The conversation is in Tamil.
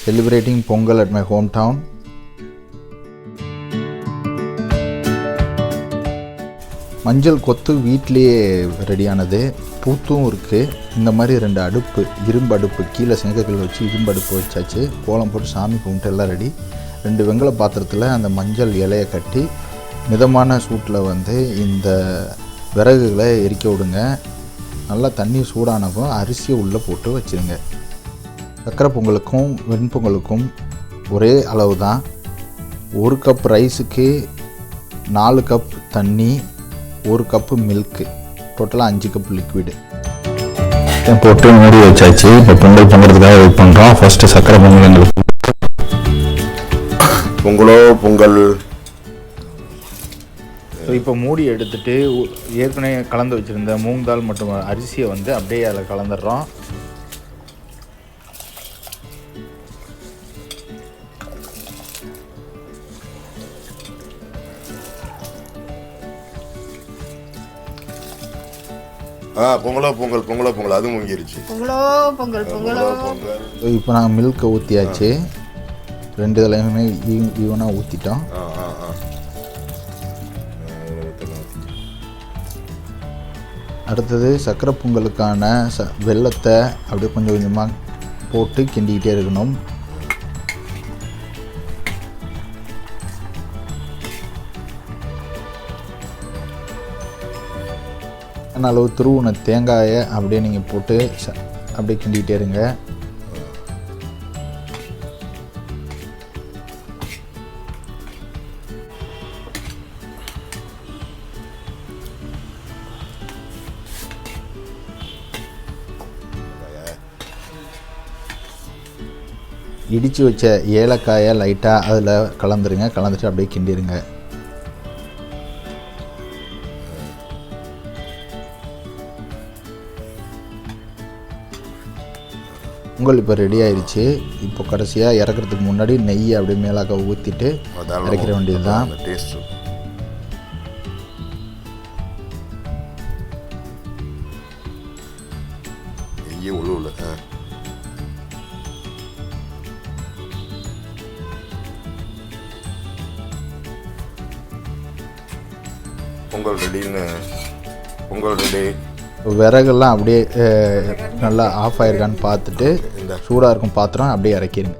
celebrating Pongal at my hometown. மஞ்சள் கொத்து வீட்டிலேயே ரெடியானது, பூத்தும் இருக்குது. இந்த மாதிரி 2 அடுப்பு, இரும்பு அடுப்பு, கீழே செங்கக்கல் வச்சு இரும்பு அடுப்பு வச்சாச்சு. கோலம் போட்டு சாமி கும்பிட்டு எல்லாம் ரெடி. 2 வெங்கல பாத்திரத்தில் அந்த மஞ்சள் இலையை கட்டி மிதமான சூட்டில் இந்த விறகுகளை எரிக்க விடுங்க. நல்லா தண்ணி சூடானதும் அரிசியை உள்ளே போட்டு வச்சுருங்க. சக்கரை பொங்கலுக்கும் வெண்பொங்கலுக்கும் ஒரே அளவு தான். 1 கப் ரைஸுக்கு 4 கப் தண்ணி, 1 கப்பு மில்க்கு, டோட்டலாக 5 கப் லிக்விடு போட்டு மூடி வச்சாச்சு. இப்போ பொங்கல் பொங்குறதுக்காக வெயிட் பண்ணுறோம். ஃபஸ்ட்டு சக்கரை பொங்கல் எங்களுக்கு பொங்கல். ஸோ இப்போ மூடி எடுத்துகிட்டு ஏற்கனவே கலந்து வச்சுருந்த மூங் தால் மற்றும் அரிசியை அப்படியே அதில் கலந்துடுறோம். பொங்கல் அது முங்கிருச்சு. இப்போ நாங்கள் மில்கை ஊற்றியாச்சு. 2 இதுலையுமே ஈவனாக ஊற்றிட்டோம். அடுத்தது சக்கரை பொங்கலுக்கான வெல்லத்தை அப்படியே கொஞ்சம் கொஞ்சமாக போட்டு கிண்டிக்கிட்டே இருக்கணும். அளவு துருவுன தேங்காயை அப்படியே நீங்கள் போட்டு அப்படியே கிண்டிக்கிட்டே இருங்க. இடித்து வச்ச ஏலக்காயை லைட்டாக அதில் கலந்துருங்க. கலந்துட்டு அப்படியே கிண்டிடுங்க. பொங்கல் இப்போ ரெடி ஆயிடுச்சு. இப்போ கடைசியாக இறக்குறதுக்கு முன்னாடி நெய்யை அப்படியே மேலாக்க ஊற்றிட்டு இறக்கிற வேண்டியது தான். பொங்கல் ரெடி. விறகெல்லாம் அப்படியே நல்லா ஆஃப் ஆயிருக்கான்னு பார்த்துட்டு சூடாக இருக்கும் பாத்திரம் அப்படியே இறக்கிடுங்க.